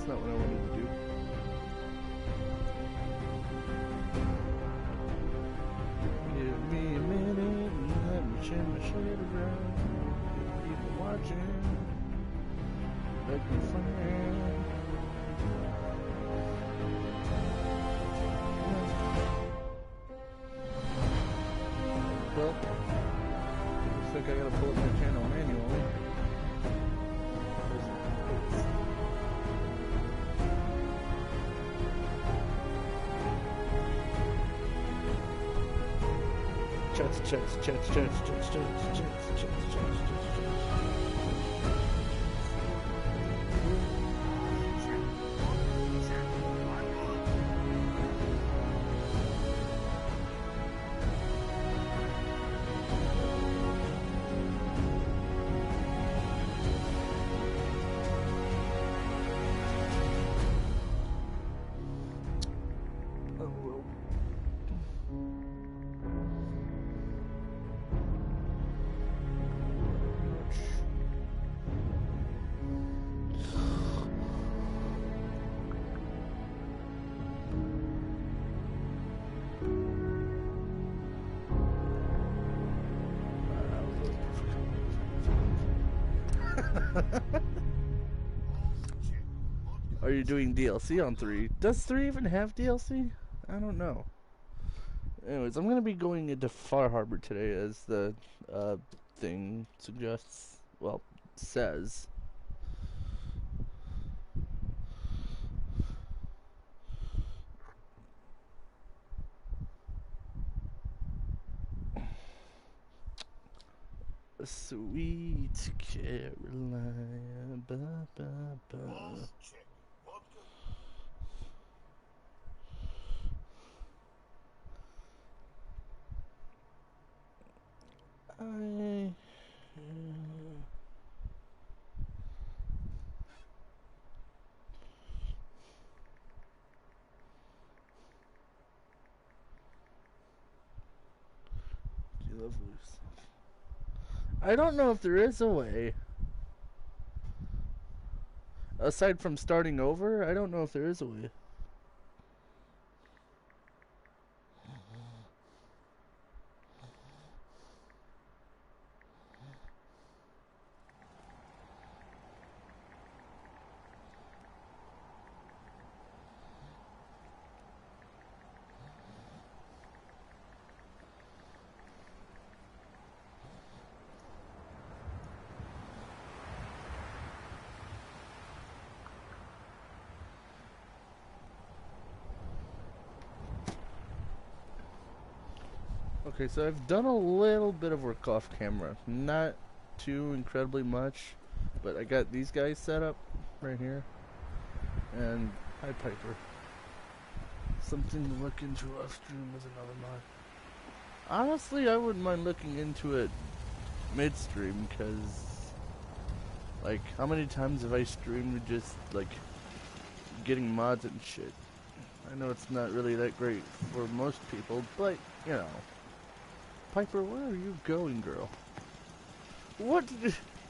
That's not what I wanted to do. Give me a minute and let me share my shit around. People watching, like my friend. Well, looks like I gotta pull up my channel manually. Chats. Are you doing DLC on 3? Does 3 even have DLC? I don't know. Anyways, I'm going to be going into Far Harbor today, as the thing suggests. Well, says. Sweet Carolina, ba ba ba. You love loose. I don't know if there is a way. Aside from starting over, I don't know if there is a way. Okay, so I've done a little bit of work off camera. Not too incredibly much, but I got these guys set up right here. And hi Piper. Something to look into off stream with another mod. Honestly, I wouldn't mind looking into it midstream, because like, how many times have I streamed with just like getting mods and shit? I know it's not really that great for most people, but you know. Piper, where are you going, girl? What?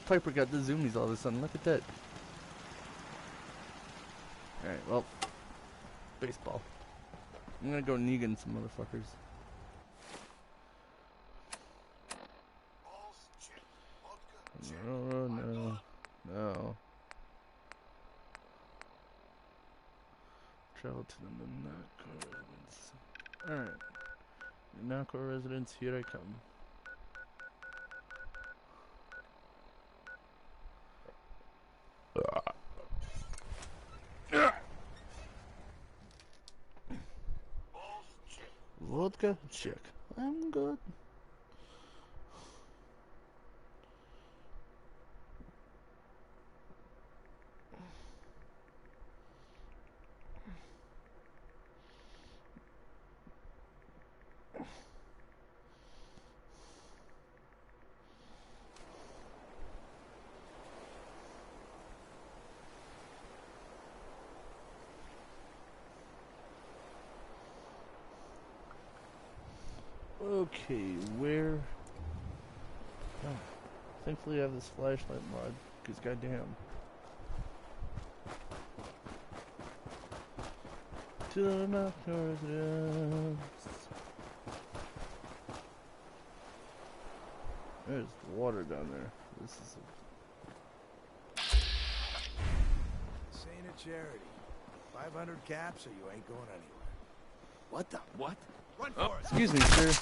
Piper got the zoomies all of a sudden. Look at that. Alright, well. Baseball. I'm gonna go Negan some motherfuckers. No. Travel to the Monaco residence. Alright. Monaco residence, here I come. Vodka, check. I'm good. Okay, where? Oh, thankfully I have this flashlight mod, because goddamn. To the North Residence. There's water down there. This is This ain't a charity. 500 caps or you ain't going anywhere. What the? What? Run for it! excuse me, sir.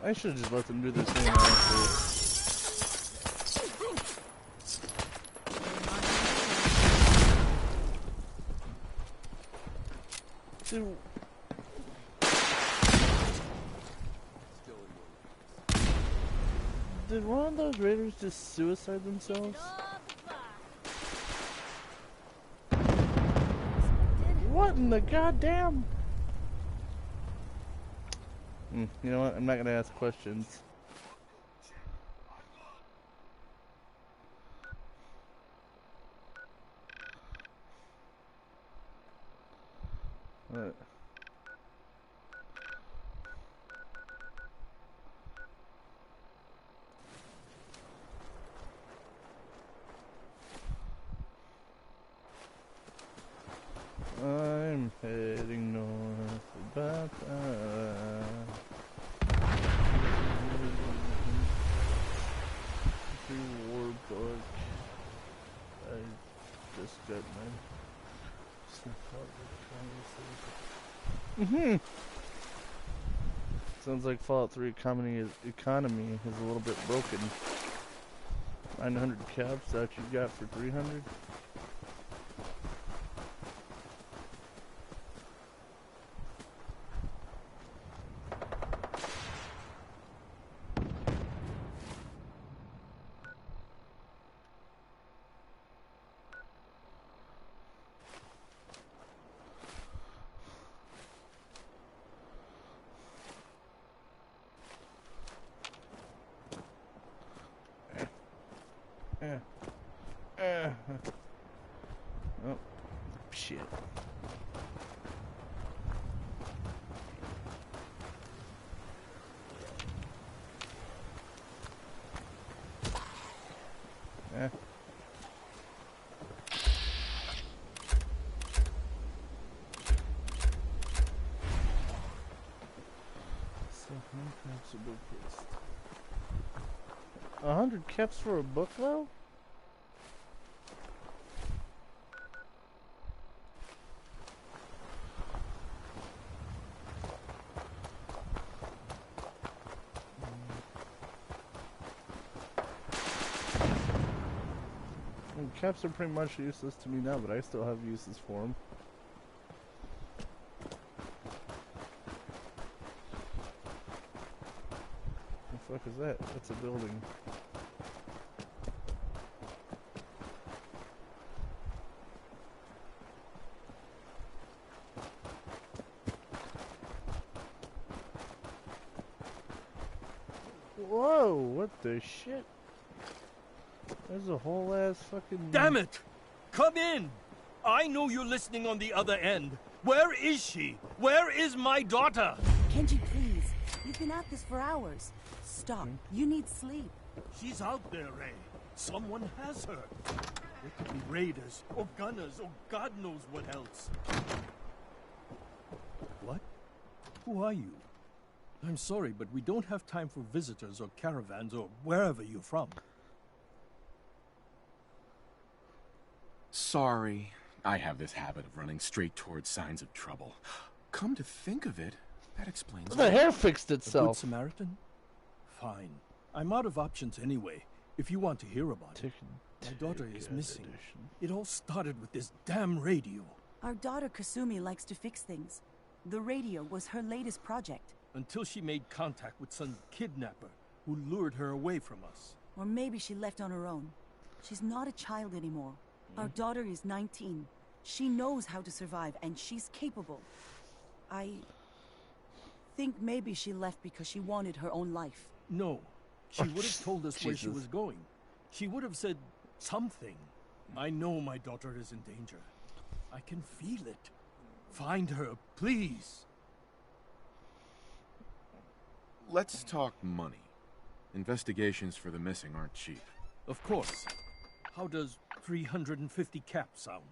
I should have just let them do this thing. Dude. Did one of those raiders just suicide themselves? What in the goddamn? You know what? I'm not gonna ask questions. What? I'm heading north about War book. I just got my Sounds like Fallout 3 economy is a little bit broken. 900 caps that you got for 300. Oh, shit. So, how caps a book is? 100 caps for a book, though? Caps are pretty much useless to me now, but I still have uses for them. What the fuck is that? That's a building. Whoa, what the shit? There's a whole ass fucking... Damn it! Come in! I know you're listening on the other end. Where is she? Where is my daughter? Kenji, please. You've been at this for hours. Stop. You need sleep. She's out there, Ray. Someone has her. There could be raiders, or gunners, or God knows what else. What? Who are you? I'm sorry, but we don't have time for visitors or caravans or wherever you're from. Sorry. I have this habit of running straight towards signs of trouble. Come to think of it, that explains The hair fixed A Good itself. Samaritan? Fine. I'm out of options anyway, if you want to hear about it. My daughter is missing. It all started with this damn radio. Our daughter Kasumi likes to fix things. The radio was her latest project. Until she made contact with some kidnapper who lured her away from us. Or maybe she left on her own. She's not a child anymore. Our daughter is 19. She knows how to survive, and she's capable. I think maybe she left because she wanted her own life. No. She would have told us where she Jesus. was going. She would have said something. I know my daughter is in danger. I can feel it. Find her, please. Let's talk money. Investigations for the missing aren't cheap. Of course. How does 350 caps sound?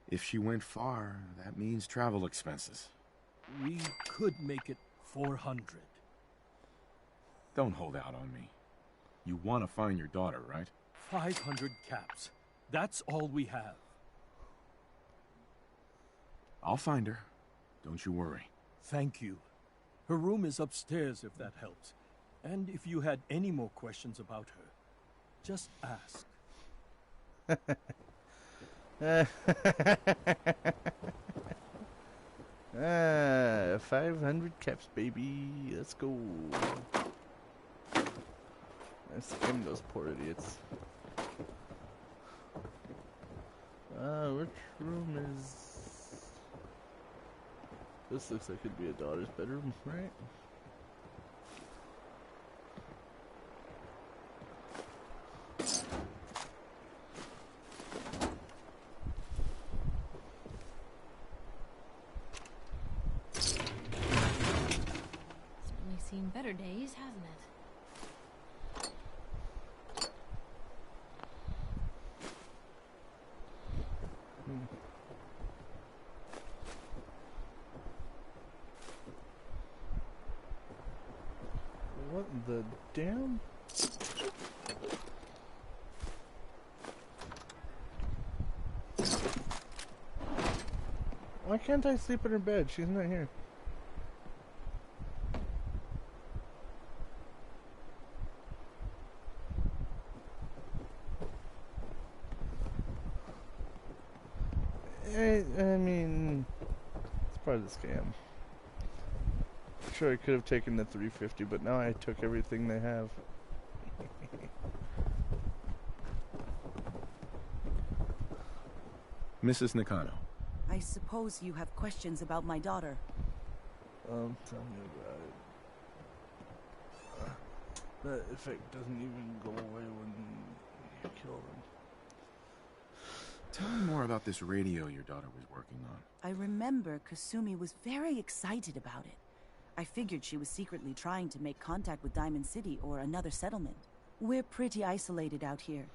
If she went far, that means travel expenses. We could make it 400. Don't hold out on me. You want to find your daughter, right? 500 caps. That's all we have. I'll find her. Don't you worry. Thank you. Her room is upstairs if that helps. And if you had any more questions about her, just ask. 500 caps, baby. Let's go. Let's skim those poor idiots. Which room is... This looks like it'd be a daughter's bedroom, right? Certainly seen better days, hasn't it? What the damn? Why can't I sleep in her bed? She's not here. I mean, it's part of the scam. Sure, I could have taken the 350, but now I took everything they have. Mrs. Nakano. I suppose you have questions about my daughter. Tell me about it. That effect doesn't even go away when you kill them. Tell me more about this radio your daughter was working on. I remember Kasumi was very excited about it. I figured she was secretly trying to make contact with Diamond City or another settlement. We're pretty isolated out here.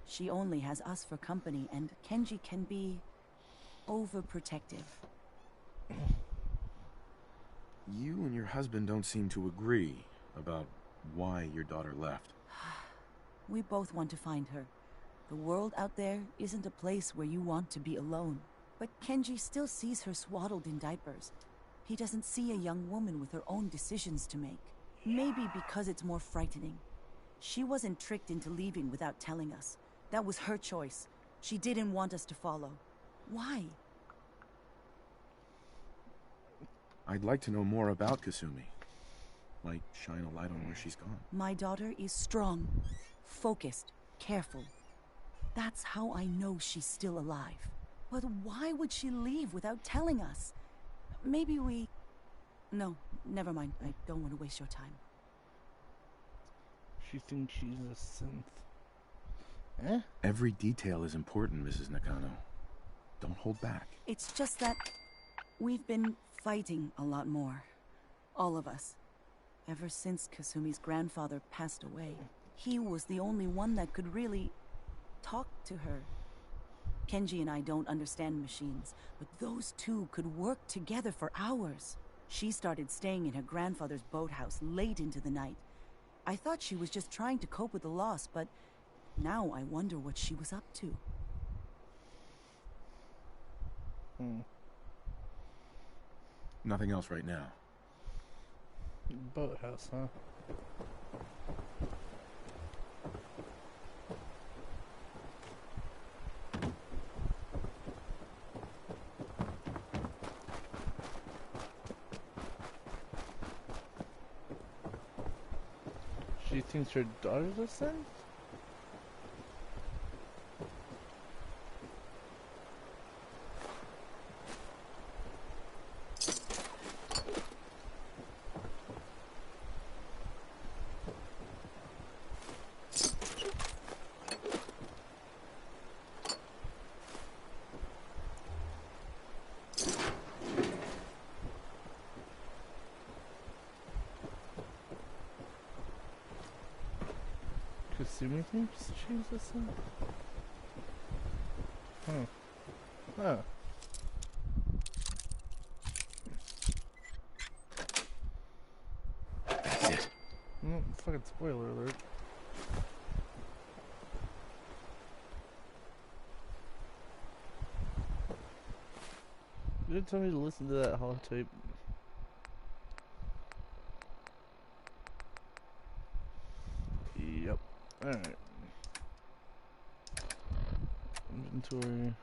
She only has us for company, and Kenji can be overprotective. You and your husband don't seem to agree about why your daughter left. We both want to find her. The world out there isn't a place where you want to be alone. But Kenji still sees her swaddled in diapers. He doesn't see a young woman with her own decisions to make. Maybe because it's more frightening. She wasn't tricked into leaving without telling us. That was her choice. She didn't want us to follow. Why? I'd like to know more about Kasumi. Like, shine a light on where she's gone. My daughter is strong, focused, careful. That's how I know she's still alive. But why would she leave without telling us? Maybe we... No, never mind. I don't want to waste your time. She thinks she's a synth. Every detail is important, Mrs. Nakano. Don't hold back. It's just that we've been fighting a lot more. All of us. Ever since Kasumi's grandfather passed away. He was the only one that could really talk to her. Kenji and I don't understand machines, but those two could work together for hours. She started staying in her grandfather's boathouse late into the night. I thought she was just trying to cope with the loss, but now I wonder what she was up to. Nothing else right now. Boathouse, huh? She thinks her daughter's a synth? Kasumi thing? Just change this thing? Huh. Huh. That's it. Fucking spoiler alert. You didn't tell me to listen to that holotape. Yep. Alright. Inventory.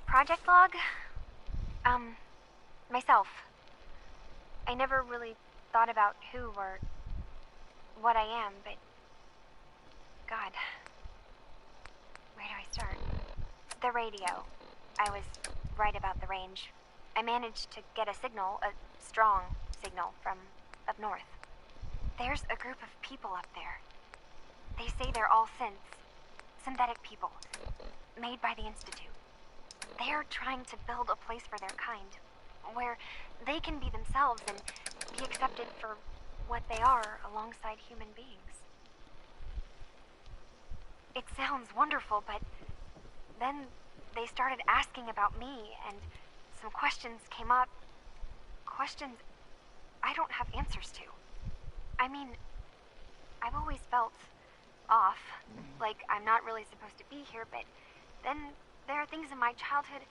Project log? Myself. I never really thought about who or what I am, but God. Where do I start? The radio. I was right about the range. I managed to get a signal, a strong signal, from up north. There's a group of people up there. They say they're all synthetic people, made by the Institute. They're trying to build a place for their kind, where they can be themselves and be accepted for what they are alongside human beings. It sounds wonderful, but then they started asking about me, and some questions came up. Questions I don't have answers to. I mean, I've always felt off, like I'm not really supposed to be here, but then there are things in my childhood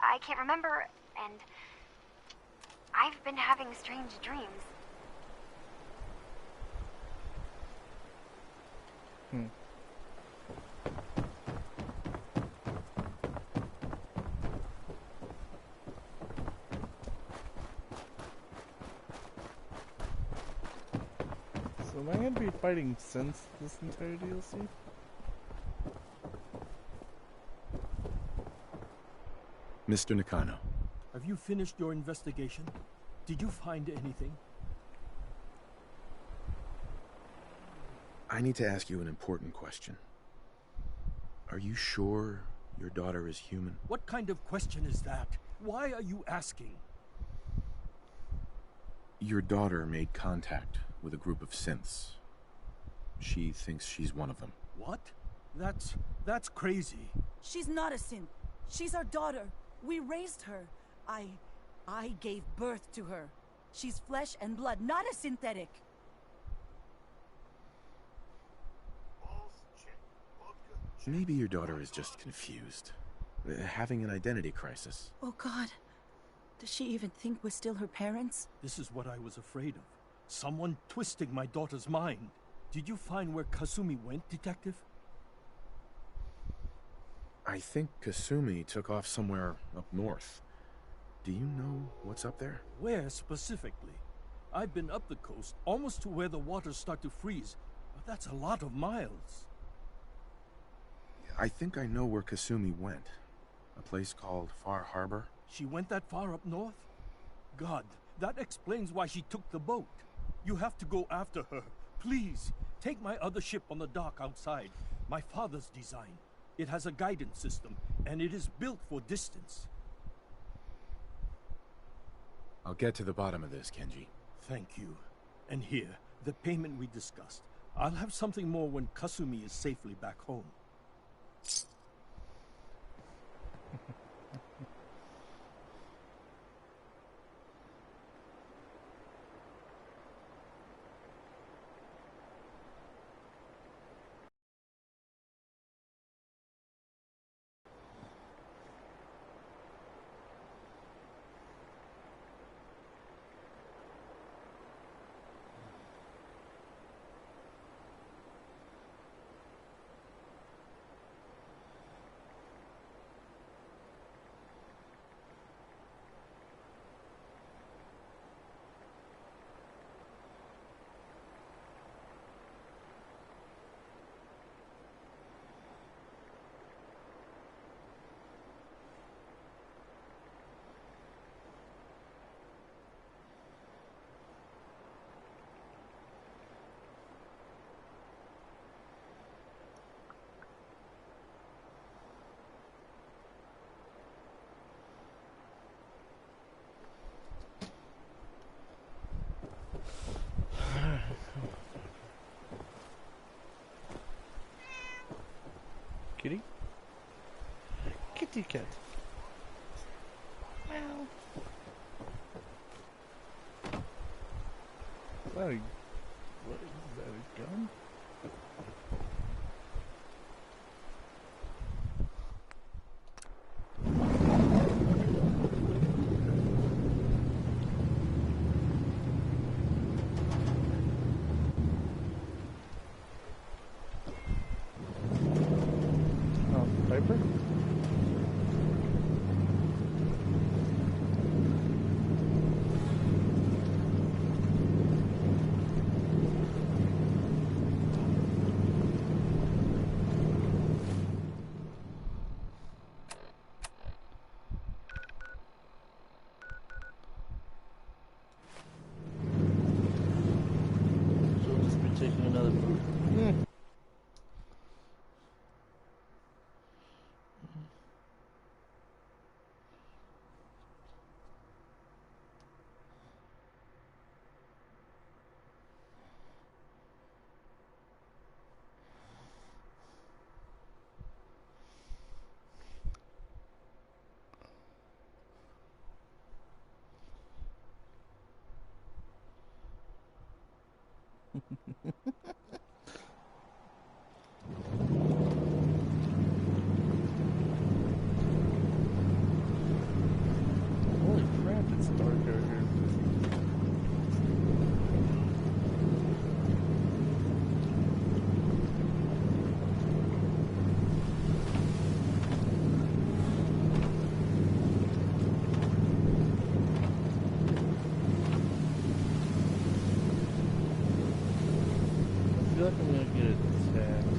I can't remember, and I've been having strange dreams. So am I going to be fighting since this entire DLC? Mr. Nakano. Have you finished your investigation? Did you find anything? I need to ask you an important question. Are you sure your daughter is human? What kind of question is that? Why are you asking? Your daughter made contact with a group of synths. She thinks she's one of them. What? That's crazy. She's not a synth. She's our daughter. We raised her. I gave birth to her. She's flesh and blood, not a synthetic. Maybe your daughter is just confused. Having an identity crisis. Oh God. Does she even think we're still her parents? This is what I was afraid of. Someone twisting my daughter's mind. Did you find where Kasumi went, Detective? I think Kasumi took off somewhere up north. Do you know what's up there? Where specifically? I've been up the coast, almost to where the waters start to freeze, but that's a lot of miles. I think I know where Kasumi went. A place called Harbour. She went that far up north? God, that explains why she took the boat. You have to go after her. Please, take my other ship on the dock outside. My father's design. It has a guidance system, and it is built for distance. I'll get to the bottom of this, Kenji. Thank you. And here, the payment we discussed. I'll have something more when Kasumi is safely back home. kitty cat. Meow. What is that, a gun? Oh, Piper? She'll just be taking another boot. Holy crap, it's dark out here. I feel like I'm gonna get attacked.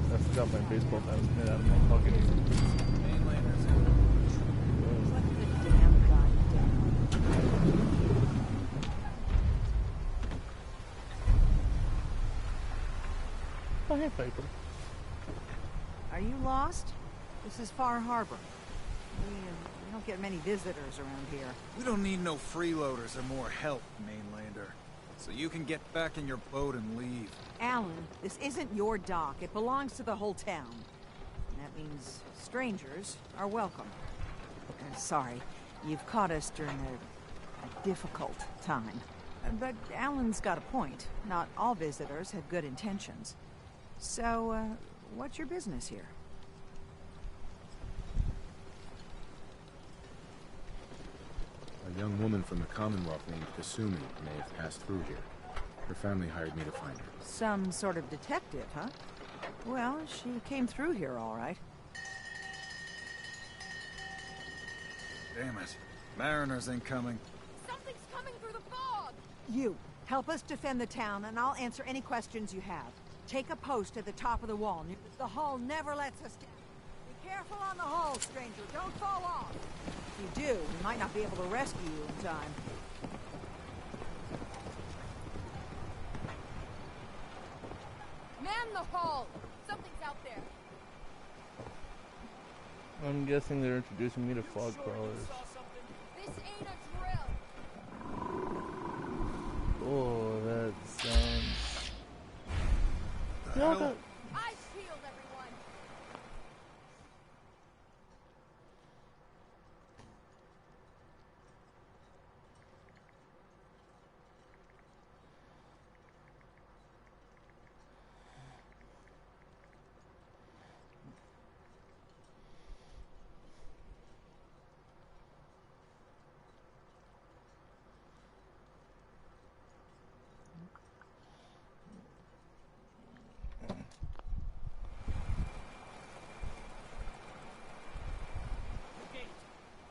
I forgot my baseball bat was made out of my pocket. What the damn goddamn. Oh, hey, Piper. Are you lost? This is Far Harbor. We don't get many visitors around here. We don't need no freeloaders or more help, mainlander. So you can get back in your boat and leave. Alan, this isn't your dock. It belongs to the whole town. And that means strangers are welcome. Sorry, you've caught us during a difficult time. But Alan's got a point. Not all visitors have good intentions. So, what's your business here? A young woman from the Commonwealth named Kasumi may have passed through here. Her family hired me to find her. Some sort of detective, huh? Well, she came through here all right. Damn it. Mariners incoming. Something's coming through the fog! You, help us defend the town, and I'll answer any questions you have. Take a post at the top of the wall. The hull never lets us down. Be careful on the hull, stranger. Don't fall off. If you do, we might not be able to rescue you in time. Man the hull! Something's out there. I'm guessing they're introducing me to fog crawlers. This ain't a drill. Oh, that sounds... The No, hell? that... I shield everyone.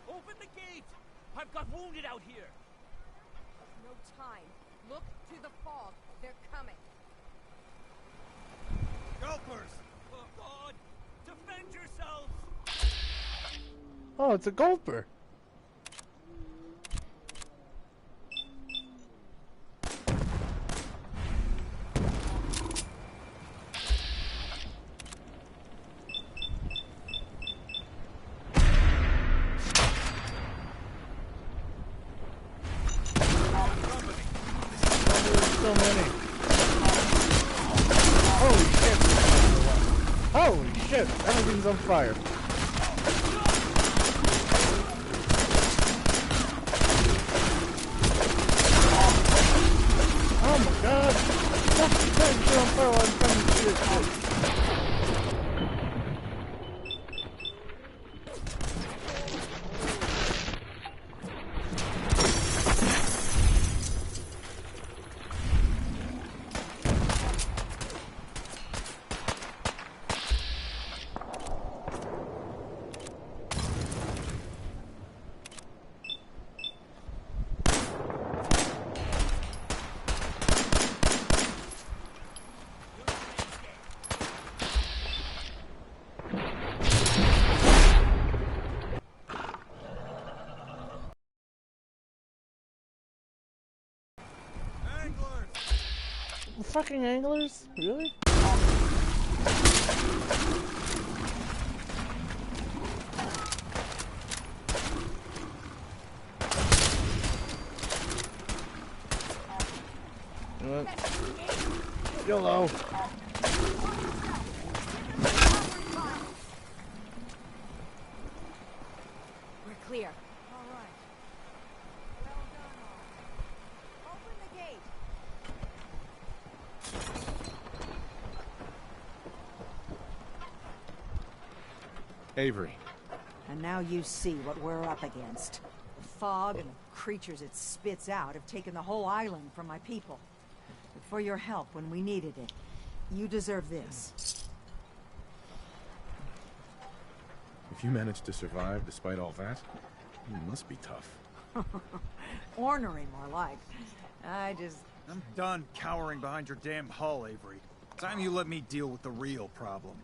Open the gate! I've got wounded out here! No time. Look to the fog. They're coming. Gulpers! Oh, God! Defend yourselves! Oh, it's a gulper. so many. Holy shit. Holy shit. Everything's on fire. Oh my god. Fucking shit on fire while I'm trying to shoot shit. Fucking anglers? Really? You know what? YOLO. We're clear. All right. Well done, all. Open the gate. Avery. And now you see what we're up against. The fog and the creatures it spits out have taken the whole island from my people. But for your help when we needed it, you deserve this. If you managed to survive despite all that, you must be tough. Ornery, more like. I'm done cowering behind your damn hull, Avery. Time you let me deal with the real problem.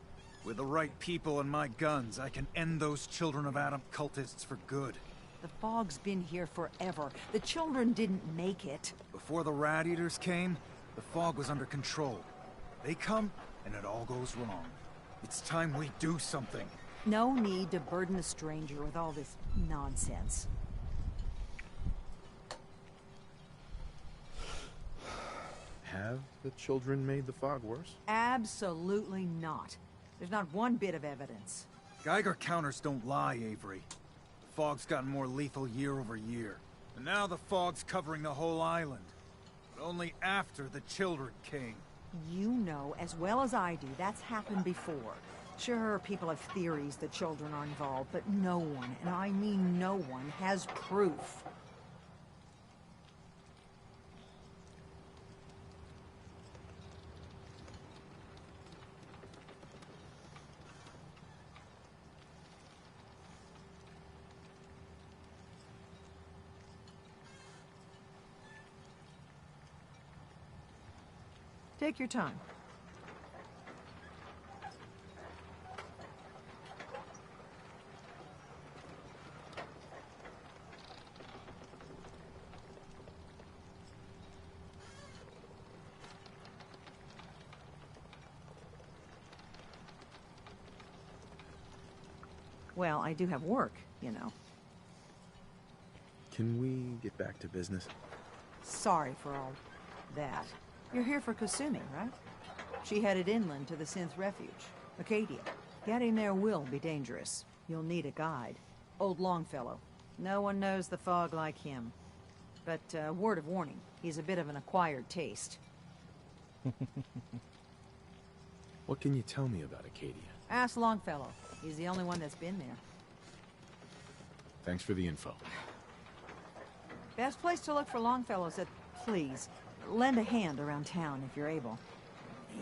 With the right people and my guns, I can end those Children of Adam cultists for good. The fog's been here forever. The children didn't make it. Before the Rat Eaters came, the fog was under control. They come, and it all goes wrong. It's time we do something. No need to burden a stranger with all this nonsense. Have the children made the fog worse? Absolutely not. There's not one bit of evidence. Geiger counters don't lie, Avery. The fog's gotten more lethal year over year. And now the fog's covering the whole island. But only after the children came. You know as well as I do that's happened before. Sure, people have theories that children are involved, but no one, and I mean no one, has proof. Take your time. Well, I do have work, you know. Can we get back to business? Sorry for all that. You're here for Kasumi, right? She headed inland to the Synth Refuge, Acadia. Getting there will be dangerous. You'll need a guide. Old Longfellow. No one knows the fog like him. But, word of warning, he's a bit of an acquired taste. What can you tell me about Acadia? Ask Longfellow. He's the only one that's been there. Thanks for the info. Best place to look for Longfellow's at, please, lend a hand around town if you're able.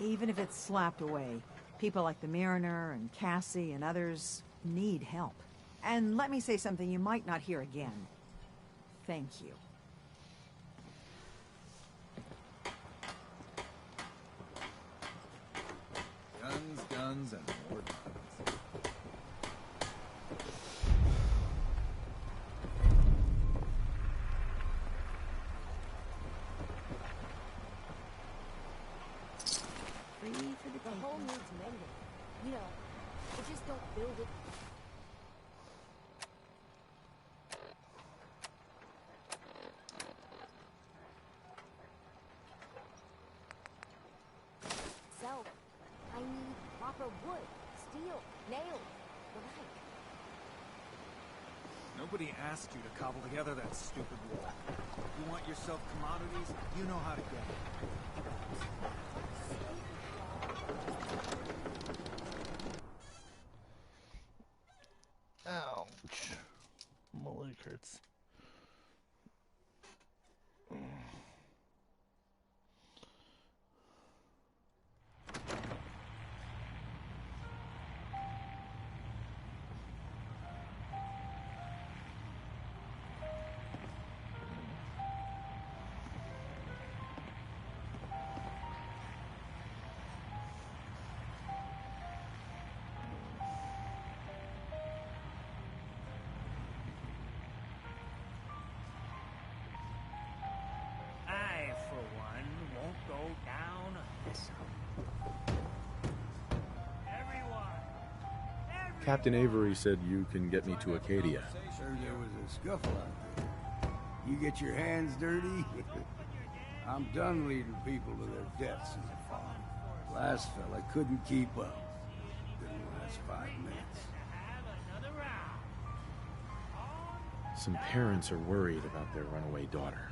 Even if it's slapped away. People like the Mariner and Cassie and others need help. And let me say something you might not hear again. Thank you. Guns, guns, and more guns. The hole needs mending. You know, they just don't build it. wood, steel, nails, the like. Nobody asked you to cobble together that stupid wall. You want yourself commodities? You know how to get it. Ouch. My leg hurts. I, for one, won't go down unless everyone. Captain Avery said you can get me to Acadia. Heard there was a scuffle out there. You get your hands dirty? I'm done leading people to their deaths in the farm. Last fella couldn't keep up. Didn't last 5 minutes. Some parents are worried about their runaway daughter.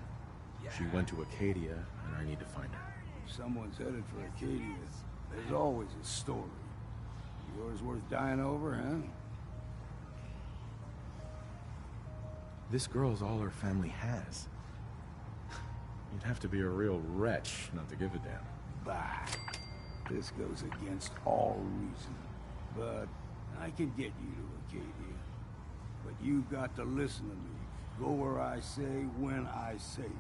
She went to Acadia, and I need to find her. If someone's headed for Acadia, there's always a story. Yours worth dying over, huh? This girl's all her family has. You'd have to be a real wretch not to give a damn. Bah. This goes against all reason. But I can get you to Acadia. But you've got to listen to me. Go where I say, when I say it.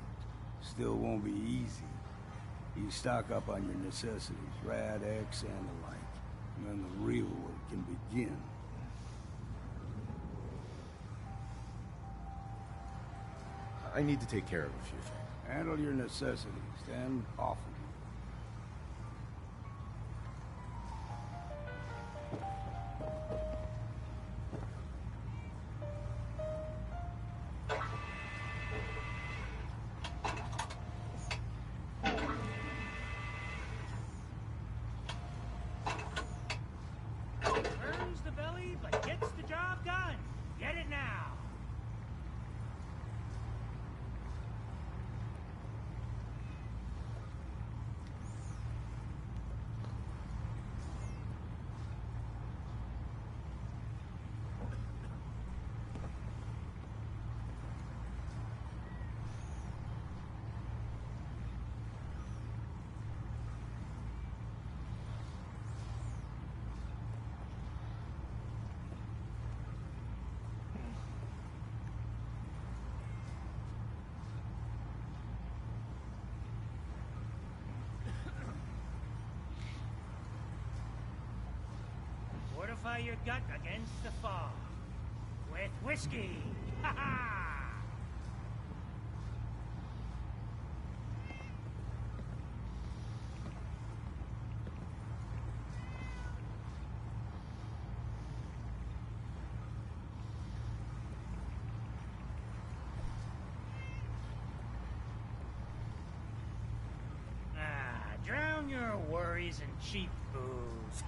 Still won't be easy. You stock up on your necessities, Rad X and the like. And then the real work can begin. I need to take care of a few things. Handle your necessities, then off with Burns the belly, but gets the job done. Get it now. Fortify your gut against the fog. With whiskey. Ha ha! Drown your worries in cheap booze.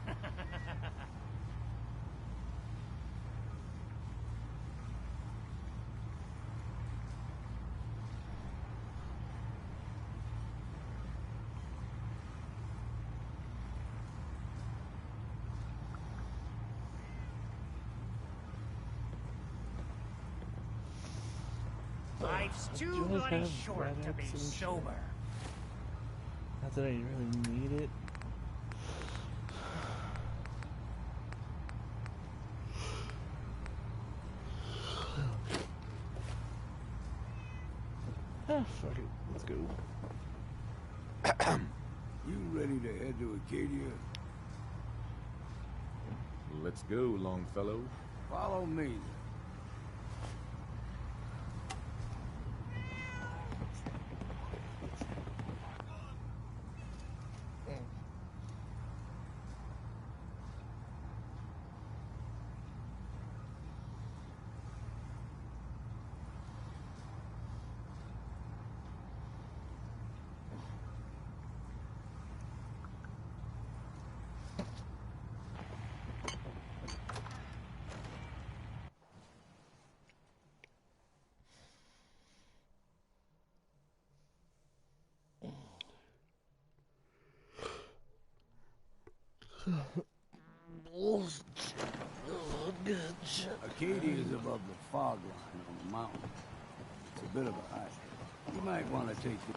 Life's too Do I bloody have short Rad to be X and shit? sober. Not that I really need it. Ah, fuck it. Let's go. You ready to head to Acadia? Let's go, Longfellow. Follow me. Acadia is above the fog line on the mountain. It's a bit of a hike. You might want to take the...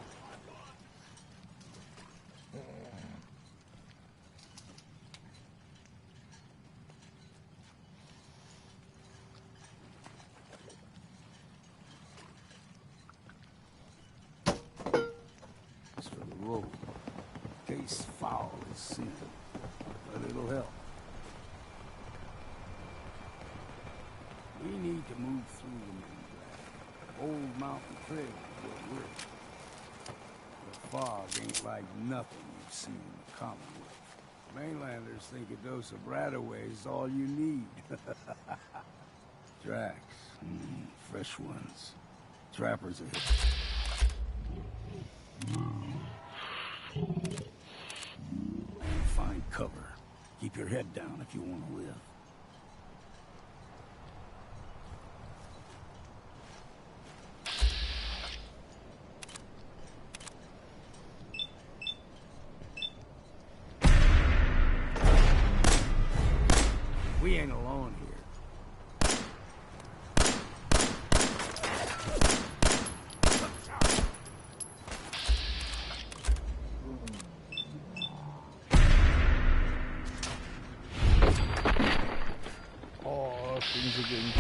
As for the road, in case foul is seen, but it'll help. We need to move through the main drag. Old mountain trail is what we're. The fog ain't like nothing you've seen in the Commonwealth. Mainlanders think a dose of Radaway is all you need. Tracks. Fresh ones. Trappers ahead. And find cover. Keep your head down if you want to live. We ain't alone here. Oh, things are getting...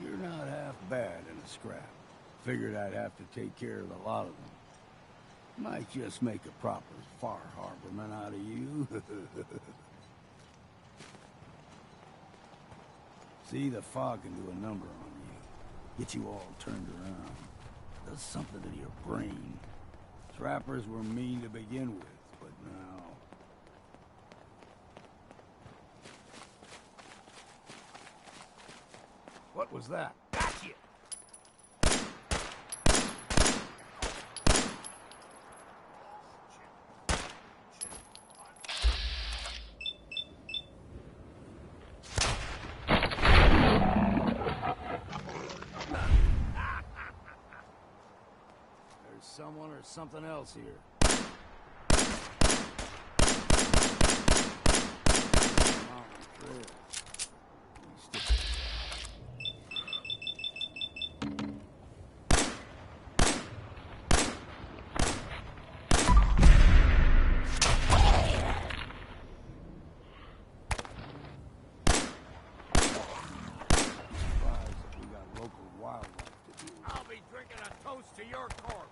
You're not half bad in a scrap. Figured I'd have to take care of a lot of them. Might just make a proper far harborman out of you. See, the fog can do a number on you. Get you all turned around. Does something to your brain. Trappers were mean to begin with, but now... What was that? Gotcha! There's someone or something else here. Mountain trail. We stick. I'll be drinking a toast to your corpse.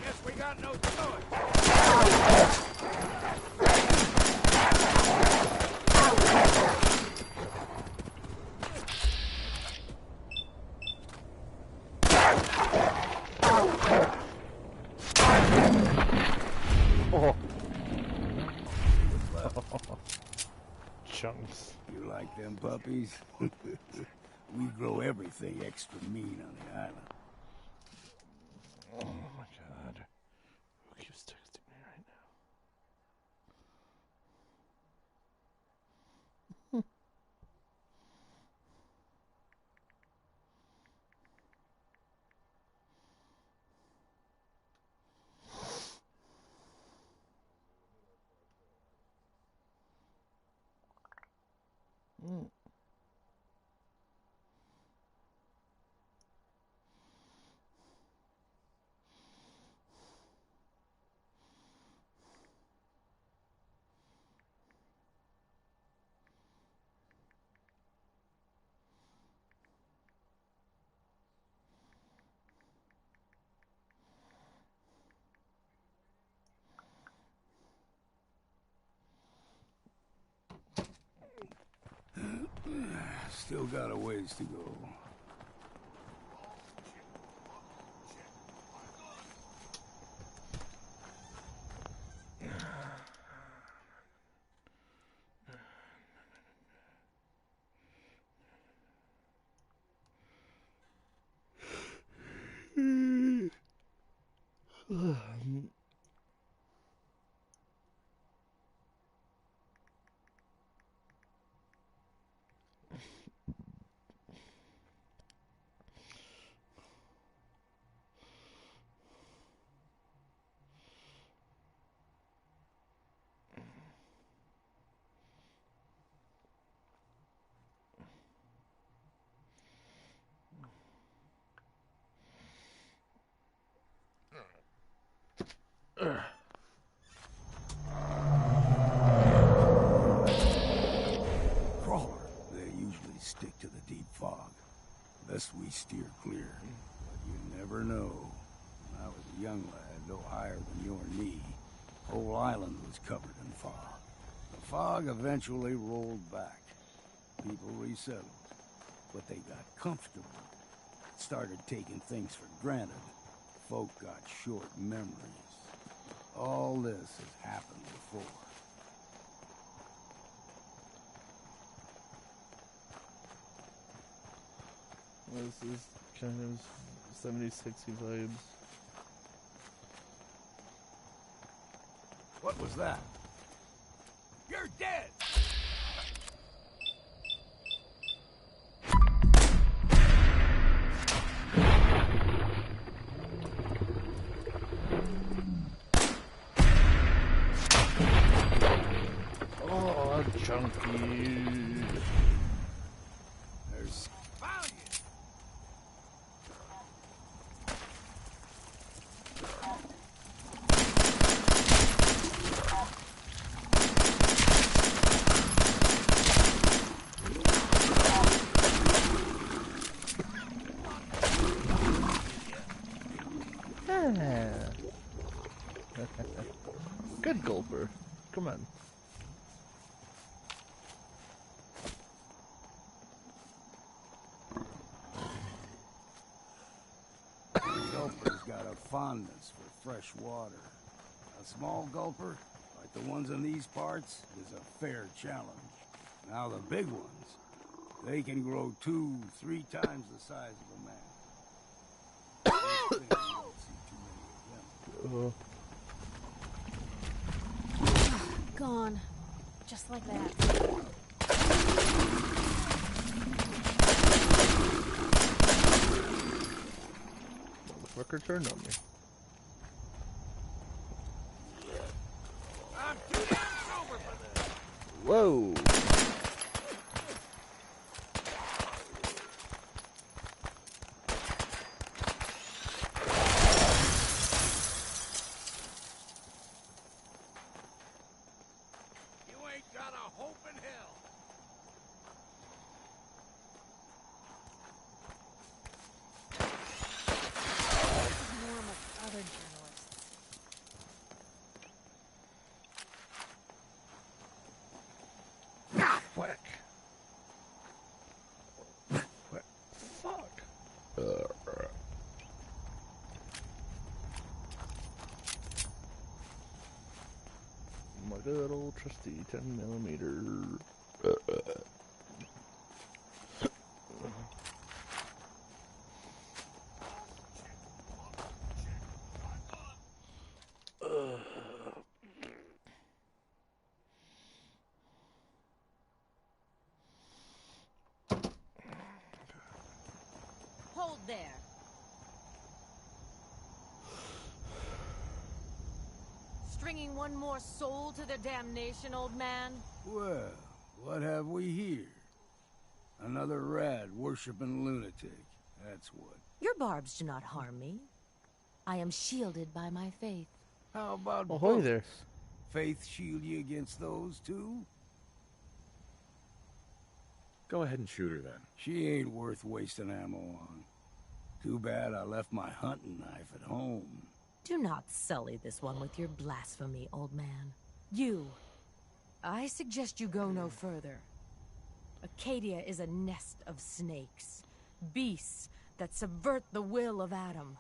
Guess we got no choice. Oh. What's left? Chunks. You like them puppies? We grow everything extra mean on the island. Oh my god. Who keeps texting me right now? Still got a ways to go. Crawler. They usually stick to the deep fog. Best we steer clear. But you never know. When I was a young lad, no higher than your knee, whole island was covered in fog. The fog eventually rolled back. People resettled. But they got comfortable. Started taking things for granted. Folk got short memories. All this has happened before. This is kind of 70s, 60s vibes. What was that? You're dead! Oh, chunky. There's... Found you! Good gulper. Come on. Gulper's got a fondness for fresh water. A small gulper, like the ones in these parts, is a fair challenge. Now the big ones, they can grow 2, 3 times the size of a man. Good thing you don't see too many of them. Gone. Just like that. Motherfucker turned on me. I'm too damn sober for this! Whoa! You ain't got a hope in hell! Normal other journalists. old trusty 10mm. Hold there. Stringing one more soul to their damnation, old man? Well, what have we here? Another rad-worshipping lunatic, that's what. Your barbs do not harm me. I am shielded by my faith. How about Ahoy both? there. Faith shield you against those too? Go ahead and shoot her then. She ain't worth wasting ammo on. Too bad I left my hunting knife at home. Do not sully this one with your blasphemy, old man. You. I suggest you go no further. Acadia is a nest of snakes. Beasts that subvert the will of Adam.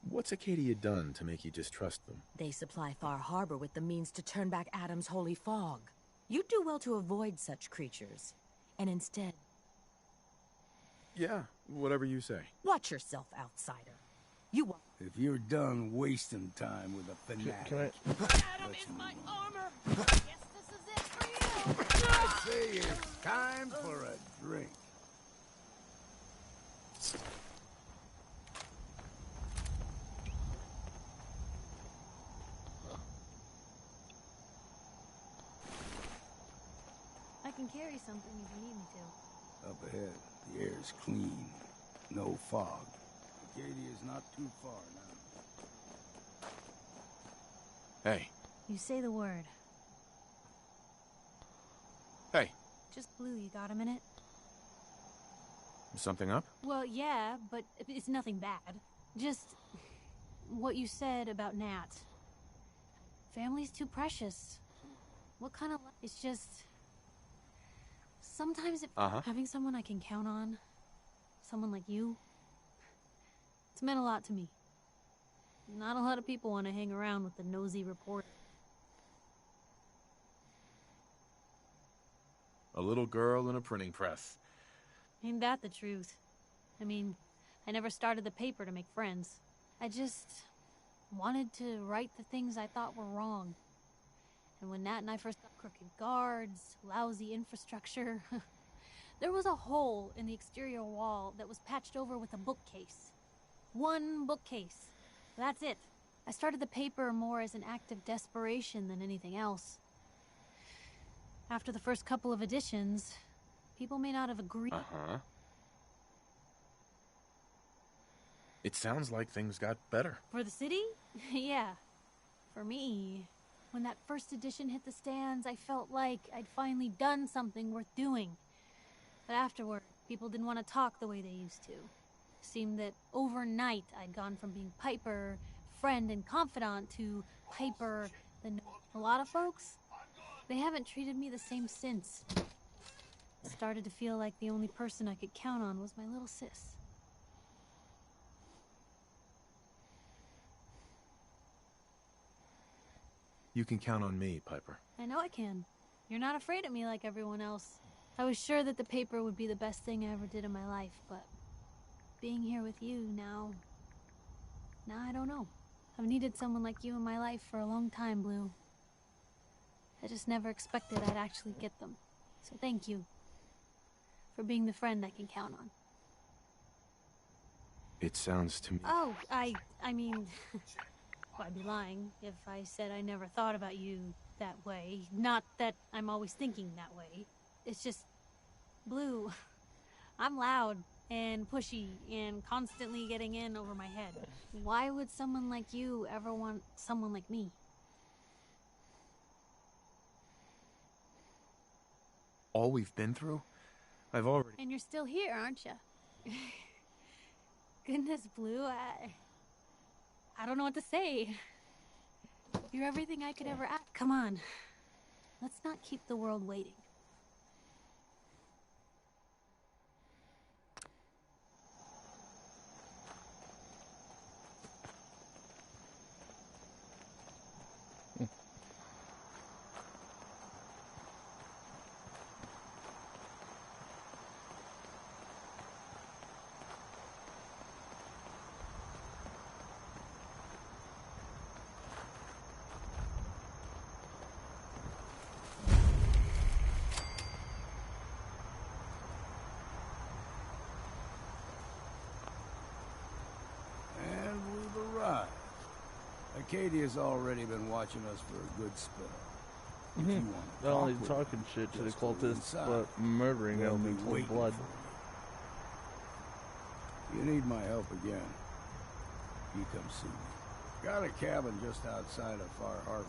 What's Acadia done to make you distrust them? They supply Far Harbor with the means to turn back Adam's holy fog. You'd do well to avoid such creatures. And instead... Yeah, whatever you say. Watch yourself, outsider. You... If you're done wasting time with a fanatic... Can I... Adam is my armor! Guess this is it for you! I say it's time for a drink. I can carry something if you need me to. Up ahead, the air's clean. No fog. Acadia's not too far now. Hey. You say the word. Hey. Just Blue, you got a minute? Something up? Well, yeah, but it's nothing bad. Just what you said about Nat. Family's too precious. What kind of... It's just... Sometimes having someone I can count on, someone like you, it's meant a lot to me. Not a lot of people want to hang around with the nosy reporter. A little girl in a printing press. Ain't that the truth? I mean, I never started the paper to make friends. I just wanted to write the things I thought were wrong. And when Nat and I first got crooked guards, lousy infrastructure, there was a hole in the exterior wall that was patched over with a bookcase. One bookcase. That's it. I started the paper more as an act of desperation than anything else. After the first couple of editions, people may not have agreed. It sounds like things got better. For the city? Yeah. For me, when that first edition hit the stands, I felt like I'd finally done something worth doing. But afterward, people didn't want to talk the way they used to. Seemed that overnight I'd gone from being Piper, friend and confidant, to Piper, a lot of folks, they haven't treated me the same since. It started to feel like the only person I could count on was my little sis. You can count on me, Piper. I know I can. You're not afraid of me like everyone else. I was sure that the paper would be the best thing I ever did in my life, but being here with you now I don't know. I've needed someone like you in my life for a long time, Blue. I just never expected I'd actually get them. So thank you for being the friend I can count on. It sounds to me... Oh, I mean... Well, I'd be lying if I said I never thought about you that way. Not that I'm always thinking that way. It's just... Blue, I'm loud and pushy and constantly getting in over my head. Why would someone like you ever want someone like me? All we've been through? I've already... And you're still here, aren't you? Goodness, Blue, I don't know what to say. You're everything I could ever ask. Come on. Let's not keep the world waiting. Acadia's already been watching us for a good spell. If you want to Not only talk with talking them, shit to the just go cultists, inside. but murdering They'll them be in cold waiting blood. for you. You need my help again, you come see me. Got a cabin just outside of Far Harbor.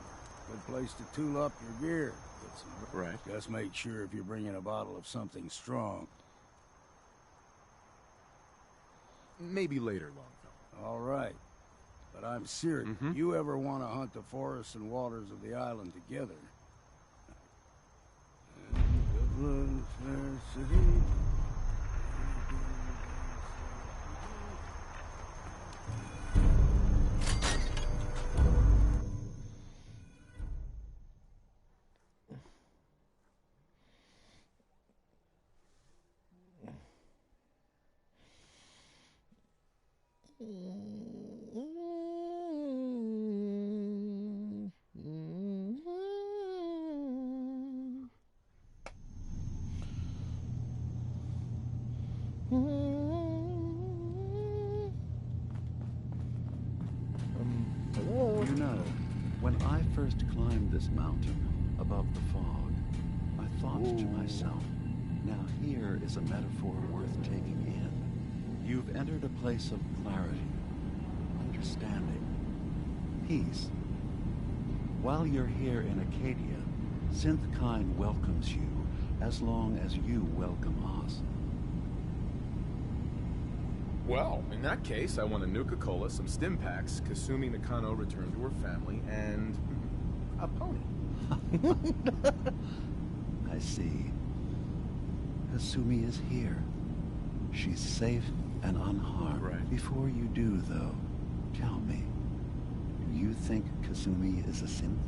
Good place to tool up your gear. Get some Right. Just make sure if you're bringing a bottle of something strong. Maybe later, Longfellow. All right. But I'm serious. If you ever want to hunt the forests and waters of the island together... Hello? You know, when I first climbed this mountain above the fog, I thought to myself, now here is a metaphor worth taking in. You've entered a place of clarity, understanding, peace. While you're here in Acadia, Synthkind welcomes you as long as you welcome us. Well, in that case, I want a Nuka-Cola, some stim packs, Kasumi Nakano return to her family, and a pony. I see. Kasumi is here. She's safe and unharmed. Right. Before you do, though, tell me, do you think Kasumi is a synth?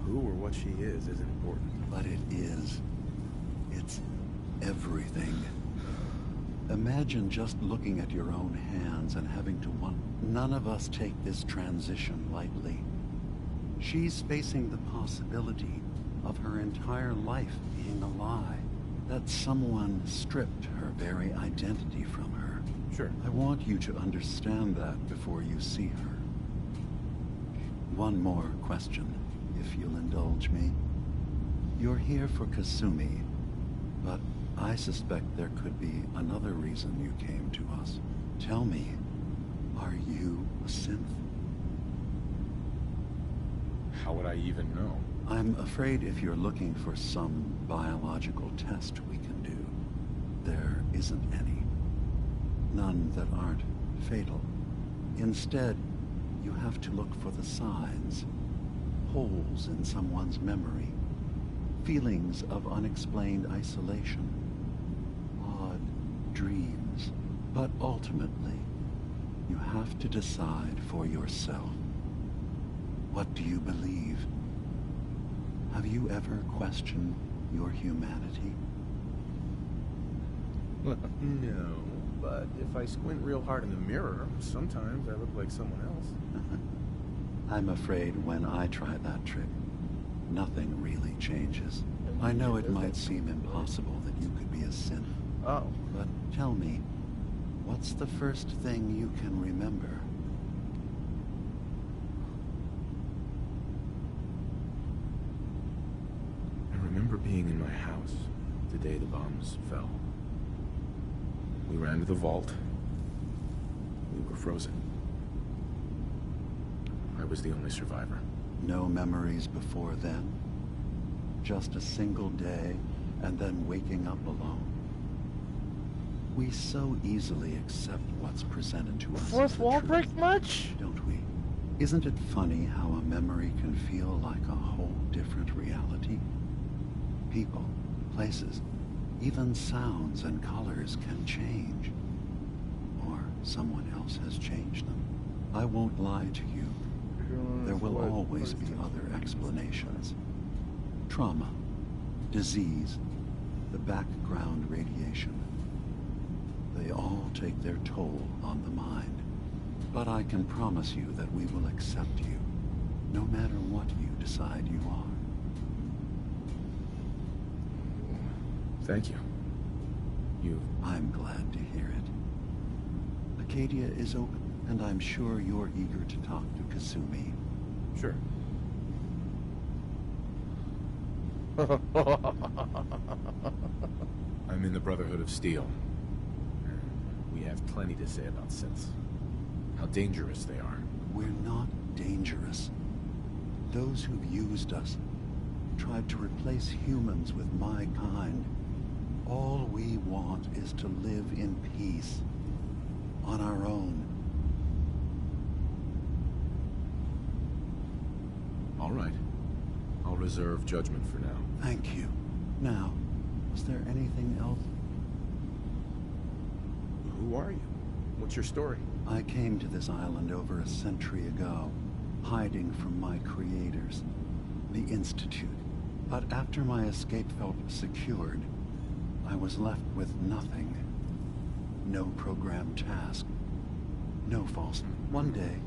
Who or what she is isn't important. But it is. It's everything. Imagine just looking at your own hands and having to wonder. None of us take this transition lightly. She's facing the possibility of her entire life being a lie. That someone stripped her very identity from her. Sure. I want you to understand that before you see her. One more question, if you'll indulge me. You're here for Kasumi, but I suspect there could be another reason you came to us. Tell me, are you a synth? How would I even know? I'm afraid if you're looking for some biological test we can do, there isn't any. None that aren't fatal. Instead, you have to look for the signs. Holes in someone's memory. Feelings of unexplained isolation. Odd dreams. But ultimately, you have to decide for yourself. What do you believe? Have you ever questioned your humanity? No, but if I squint real hard in the mirror, sometimes I look like someone else. I'm afraid when I try that trick, nothing really changes. I know it might seem impossible that you could be a synth. Oh. But tell me, what's the first thing you can remember? I remember being in my house the day the bombs fell. We ran to the vault. We were frozen. I was the only survivor. No memories before then? Just a single day, and then waking up alone? We so easily accept what's presented to us. Fourth wall break much? Don't we? Isn't it funny how a memory can feel like a whole different reality? People, places, even sounds and colors can change. Or someone else has changed them. I won't lie to you. There will always be other explanations. Trauma, disease, the background radiation. They all take their toll on the mind. But I can promise you that we will accept you, no matter what you decide you are. Thank you. I'm glad to hear it. Acadia is open, and I'm sure you're eager to talk to Kasumi. Sure. I'm in the Brotherhood of Steel. We have plenty to say about synths. How dangerous they are. We're not dangerous. Those who've used us, tried to replace humans with my kind. All we want is to live in peace. On our own. All right. I'll reserve judgment for now. Thank you. Now, is there anything else? Who are you? What's your story? I came to this island over a century ago, hiding from my creators, the Institute. But after my escape felt secured, I was left with nothing. No programmed task. No false. One day,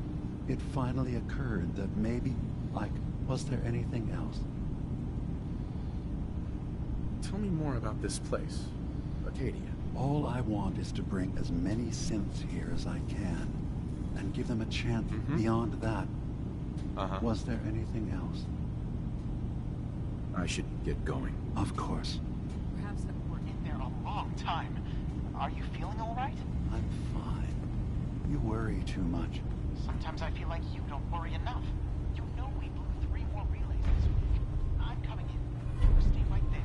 it finally occurred that maybe, was there anything else? Tell me more about this place, Acadia. All I want is to bring as many synths here as I can, and give them a chance beyond that. Was there anything else? I should get going. Of course. Perhaps we're in there a long time. Are you feeling all right? I'm fine. You worry too much. Sometimes I feel like you don't worry enough. You know we blew 3 more relays this week. I'm coming in. You stay right there.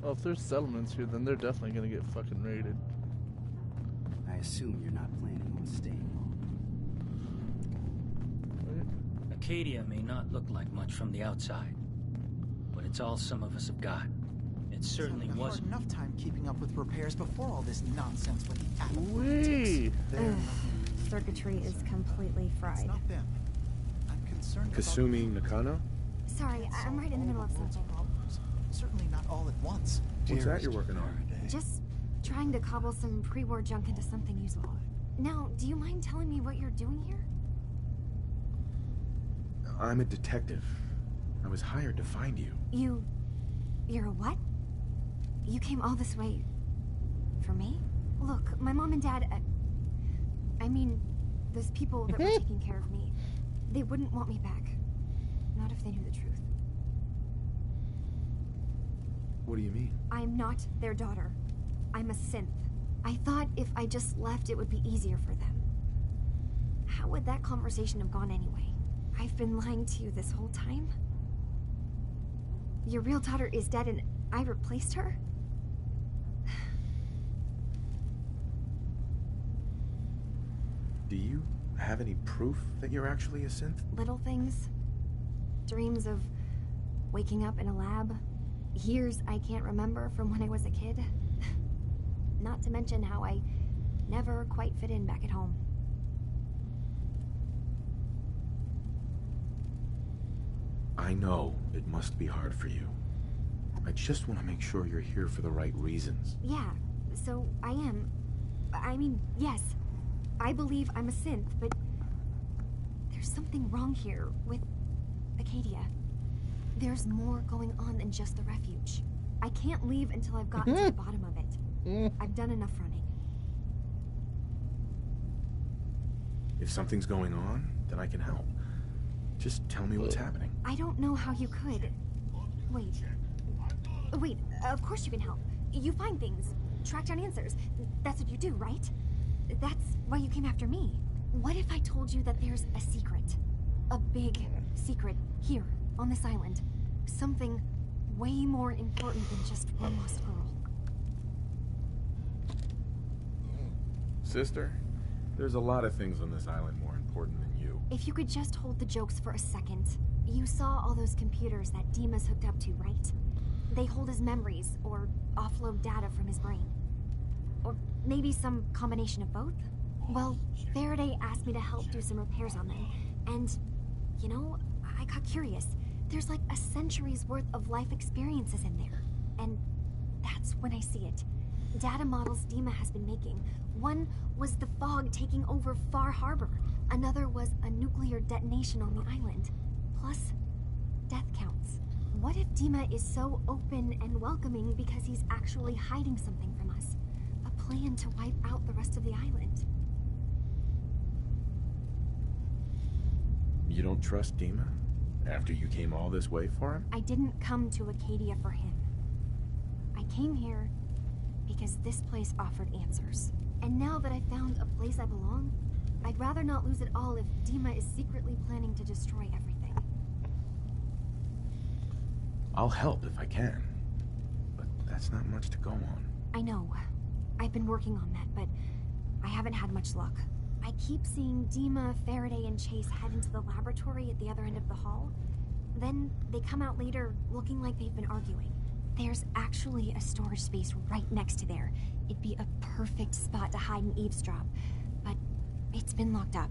Well, if there's settlements here, then they're definitely gonna get fucking raided. I assume you're not planning on staying long. Acadia may not look like much from the outside, but it's all some of us have got. It certainly wasn't enough time keeping up with repairs before all this nonsense with the atom Wee! Circuitry is completely fried. It's not them. I'm concerned Kasumi Nakano? Sorry, I'm right in the middle of something. Certainly not all at once. What's that you're working on? Just trying to cobble some pre-war junk into something usable. Now, do you mind telling me what you're doing here? I'm a detective. I was hired to find you. You're a what? You came all this way for me? Look, my mom and dad, I mean, those people that were taking care of me, they wouldn't want me back. Not if they knew the truth. What do you mean? I'm not their daughter. I'm a synth. I thought if I just left, it would be easier for them. How would that conversation have gone anyway? I've been lying to you this whole time? Your real daughter is dead and I replaced her? Do you have any proof that you're actually a synth? Little things. Dreams of waking up in a lab. Years I can't remember from when I was a kid. Not to mention how I never quite fit in back at home. I know it must be hard for you. I just want to make sure you're here for the right reasons. Yeah, so I am. I mean, yes, I believe I'm a synth, but there's something wrong here with Acadia. There's more going on than just the refuge. I can't leave until I've gotten to the bottom of it. I've done enough running. If something's going on, then I can help. Just tell me what's happening. I don't know how you could. Wait, of course you can help. You find things, track down answers. That's what you do, right? That's why you came after me. What if I told you that there's a secret? A big secret here, on this island. Something way more important than just one lost girl. Sister, there's a lot of things on this island more important than you. If you could just hold the jokes for a second. You saw all those computers that Dima's hooked up to, right? They hold his memories, or offload data from his brain. Or maybe some combination of both? Well, Faraday asked me to help do some repairs on them. And, you know, I got curious. There's like a century's worth of life experiences in there. And that's when I see it. data models Dima has been making. One was the fog taking over Far Harbor. Another was a nuclear detonation on the island. Plus, death counts. What if Dima is so open and welcoming because he's actually hiding something from us? A plan to wipe out the rest of the island. You don't trust Dima? After you came all this way for him? I didn't come to Acadia for him. I came here because this place offered answers. And now that I've found a place I belong, I'd rather not lose it all if Dima is secretly planning to destroy everything. I'll help if I can. But that's not much to go on. I know. I've been working on that, but I haven't had much luck. I keep seeing Dima, Faraday, and Chase head into the laboratory at the other end of the hall. Then they come out later looking like they've been arguing. There's actually a storage space right next to there. It'd be a perfect spot to hide and eavesdrop, but it's been locked up.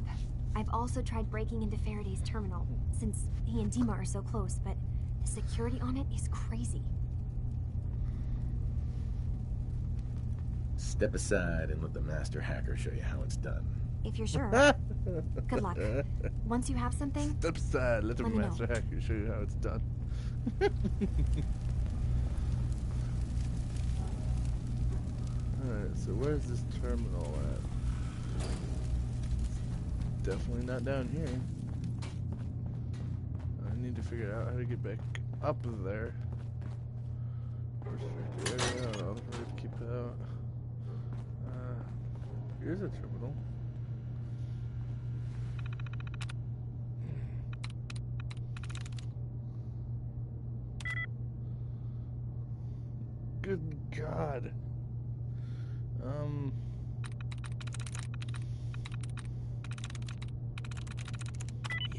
I've also tried breaking into Faraday's terminal, since he and Dima are so close, but the security on it is crazy. Step aside and let the master hacker show you how it's done. If you're sure. Good luck. Once you have something, step aside, let the me know. master hacker show you how it's done. Alright, so where's this terminal at? Definitely not down here. I need to figure out how to get back up there. Restricted area, I don't know, we're gonna keep it out. Here's a terminal. Good God.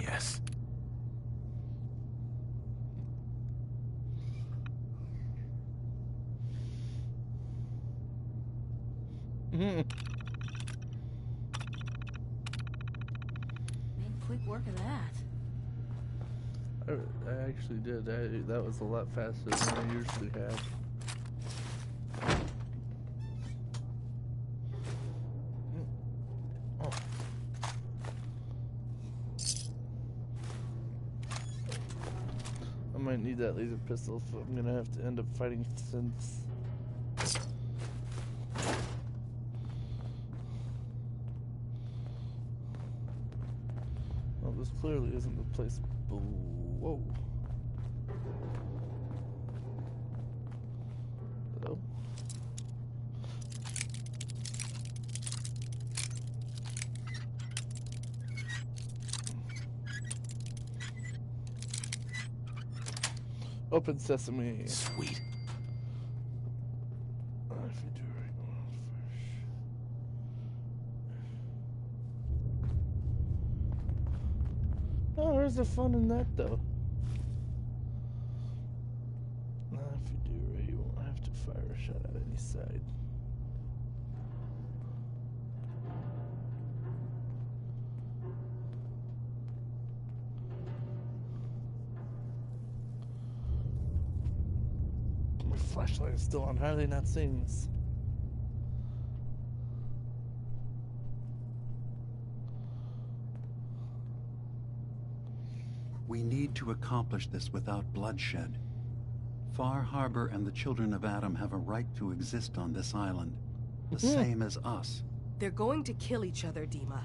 Yes. Made quick work of that. I actually did. That was a lot faster than I usually have. Oh. I might need that laser pistol, so I'm gonna have to end up fighting synths. Well, this clearly isn't the place. Whoa. Hello? Open sesame. Sweet. If you do it right now, oh, where's the fun in that, though? If you do it right, you won't have to fire a shot at any side. My flashlight is still on. How are they not seeing this? We need to accomplish this without bloodshed. Far Harbor and the children of Adam have a right to exist on this island, the same as us. They're going to kill each other, Dima.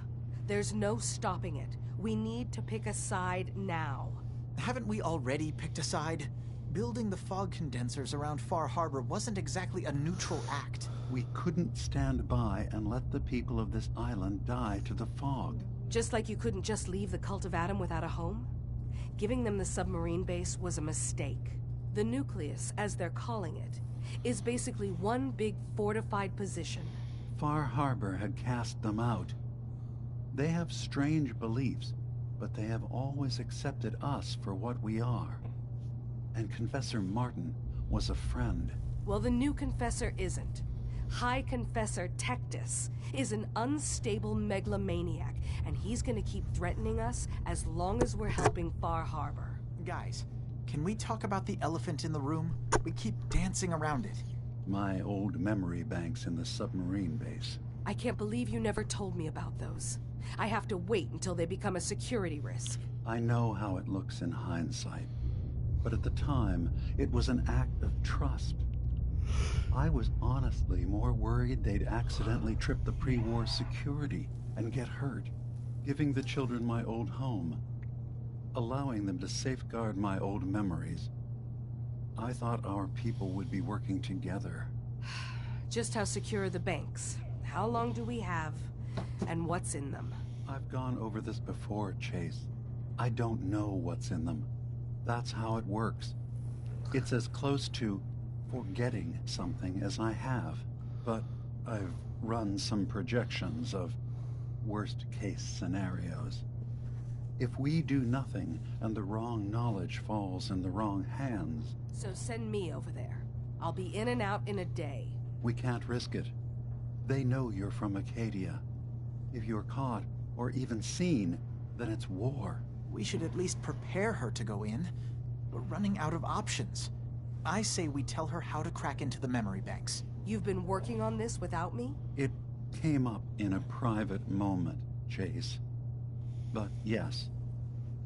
There's no stopping it. We need to pick a side now. Haven't we already picked a side? Building the fog condensers around Far Harbor wasn't exactly a neutral act. We couldn't stand by and let the people of this island die to the fog. Just like you couldn't just leave the Cult of Adam without a home? Giving them the submarine base was a mistake. The nucleus, as they're calling it, is basically one big fortified position. Far Harbor had cast them out. They have strange beliefs, but they have always accepted us for what we are. And Confessor Martin was a friend. Well, the new Confessor isn't. High Confessor Tectus is an unstable megalomaniac, and he's gonna keep threatening us as long as we're helping Far Harbor. Guys, can we talk about the elephant in the room? We keep dancing around it. My old memory banks in the submarine base. I can't believe you never told me about those. I have to wait until they become a security risk. I know how it looks in hindsight, but at the time, it was an act of trust. I was honestly more worried they'd accidentally trip the pre-war security and get hurt, giving the children my old home, allowing them to safeguard my old memories. I thought our people would be working together. Just how secure are the banks? How long do we have? And what's in them? I've gone over this before, Chase. I don't know what's in them. That's how it works. It's as close to forgetting something as I have. But I've run some projections of worst-case scenarios. If we do nothing and the wrong knowledge falls in the wrong hands... So send me over there. I'll be in and out in a day. We can't risk it. They know you're from Acadia. If you're caught, or even seen, then it's war. We should at least prepare her to go in. We're running out of options. I say we tell her how to crack into the memory banks. You've been working on this without me? It came up in a private moment, Chase. But yes,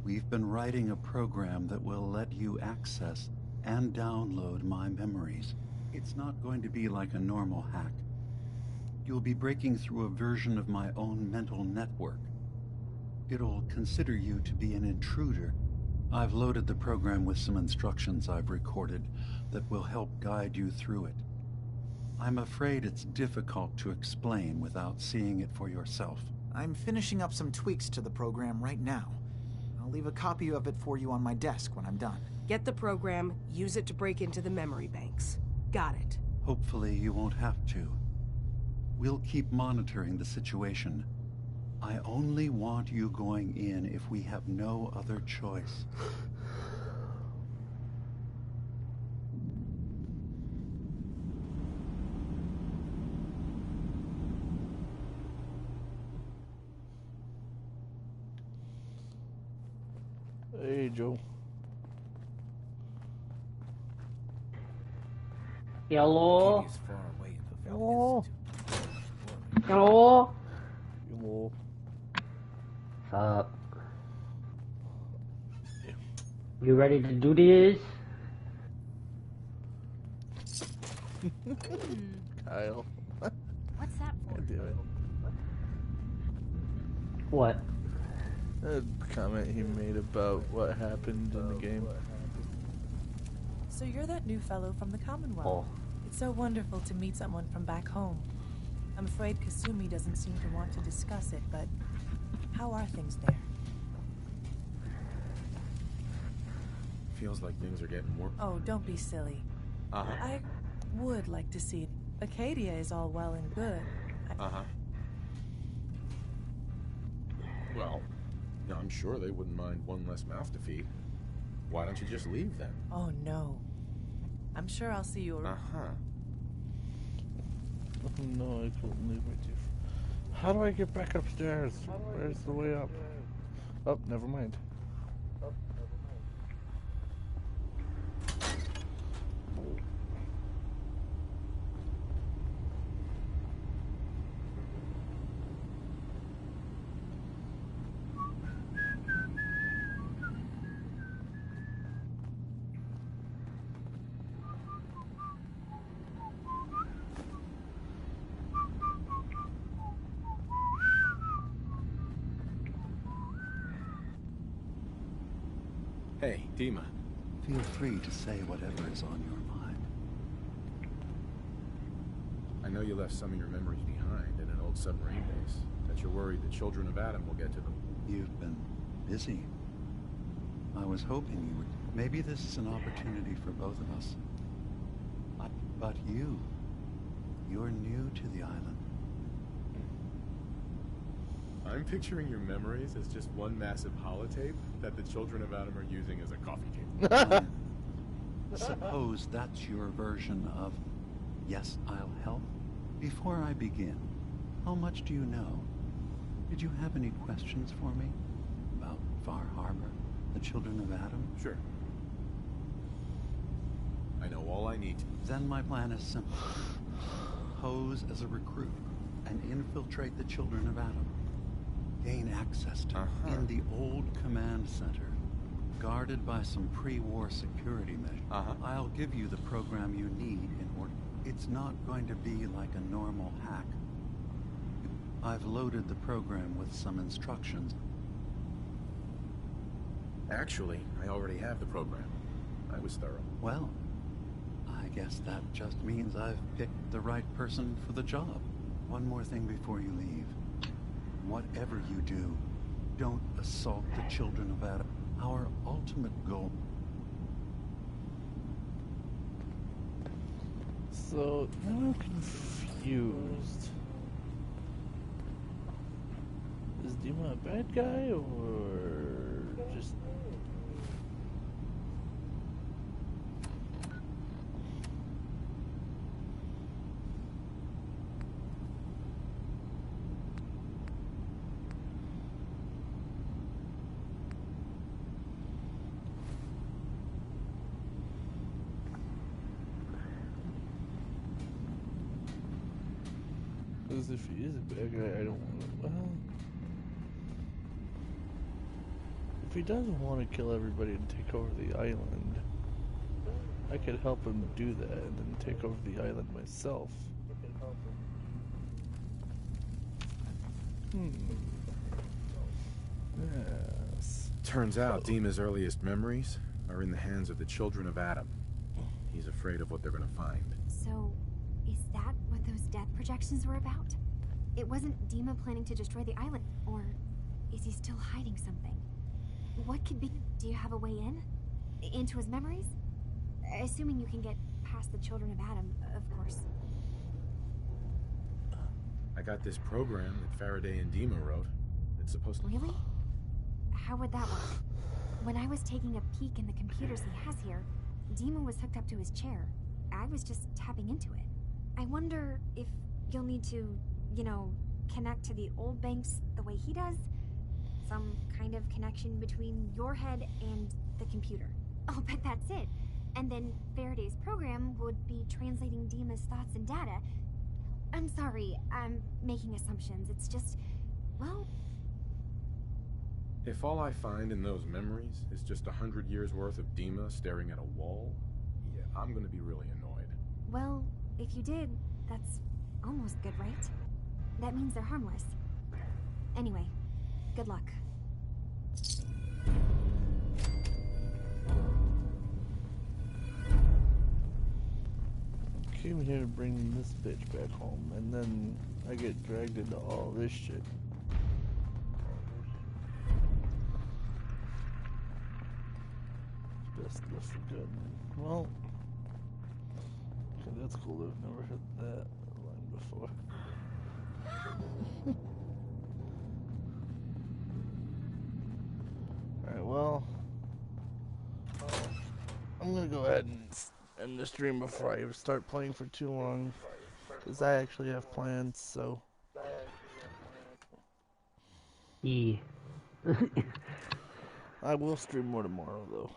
we've been writing a program that will let you access and download my memories. It's not going to be like a normal hack. You'll be breaking through a version of my own mental network. It'll consider you to be an intruder. I've loaded the program with some instructions I've recorded that will help guide you through it. I'm afraid it's difficult to explain without seeing it for yourself. I'm finishing up some tweaks to the program right now. I'll leave a copy of it for you on my desk when I'm done. Get the program, use it to break into the memory banks. Got it. Hopefully you won't have to. We'll keep monitoring the situation. I only want you going in if we have no other choice. Hey, Joe. Hello? Hello? Hello? Hello? What's up? You ready to do this? Kyle. What's that for? God damn it. What? That comment he made about what happened in the game. So you're that new fellow from the Commonwealth. Oh. It's so wonderful to meet someone from back home. I'm afraid Kasumi doesn't seem to want to discuss it, but how are things there? Feels like things are getting more... Oh, don't be silly. I would like to see it. Acadia is all well and good. Well, I'm sure they wouldn't mind one less mouth to feed. Why don't you just leave then? Oh, no. I'm sure I'll see you around. Oh, no, I couldn't leave with you. How do I get back upstairs? Where's the way up? Oh, never mind. Hey, Dima. Feel free to say whatever is on your mind. I know you left some of your memories behind in an old submarine base. That you're worried the children of Adam will get to them. You've been busy. I was hoping you would. Maybe this is an opportunity for both of us. But you're new to the island. I'm picturing your memories as just one massive holotape that the children of Adam are using as a coffee table. Suppose that's your version of, yes, I'll help? Before I begin, how much do you know? Did you have any questions for me? About Far Harbor, the children of Adam? Sure. I know all I need to. Then my plan is simple. Pose as a recruit and infiltrate the children of Adam. Gain access to in the old command center, guarded by some pre-war security measures. I'll give you the program you need in order. It's not going to be like a normal hack. I've loaded the program with some instructions. Actually, I already have the program. I was thorough. Well, I guess that just means I've picked the right person for the job. One more thing before you leave. Whatever you do, don't assault the children of Adam. Our ultimate goal. So, now I'm confused. Is Dima a bad guy, or just... Because if he is a bad guy, I don't want to... Well... If he doesn't want to kill everybody and take over the island, I could help him do that and then take over the island myself. Yes. Turns out Dima's earliest memories are in the hands of the children of Adam. He's afraid of what they're going to find. So, is that what those death projections were about? It wasn't Dima planning to destroy the island, or is he still hiding something? What could be... Do you have a way in? Into his memories? Assuming you can get past the children of Adam, of course. I got this program that Faraday and Dima wrote. It's supposed to... Really? How would that work? When I was taking a peek in the computers he has here, Dima was hooked up to his chair. I was just tapping into it. I wonder if you'll need to, you know, connect to the old banks the way he does? Some kind of connection between your head and the computer. I'll bet that's it. And then Faraday's program would be translating Dima's thoughts and data. I'm sorry, I'm making assumptions. It's just, well... If all I find in those memories is just 100 years worth of Dima staring at a wall, yeah, I'm gonna be really annoyed. Well, if you did, that's almost good, right? That means they're harmless. Anyway, good luck. Came here to bring this bitch back home, and then I get dragged into all this shit. Best left for good. Well, okay, that's cool. I've never heard that line before. Alright, well, I'm gonna go ahead and end the stream before I start playing for too long, because I actually have plans, so. Yeah. I will stream more tomorrow, though.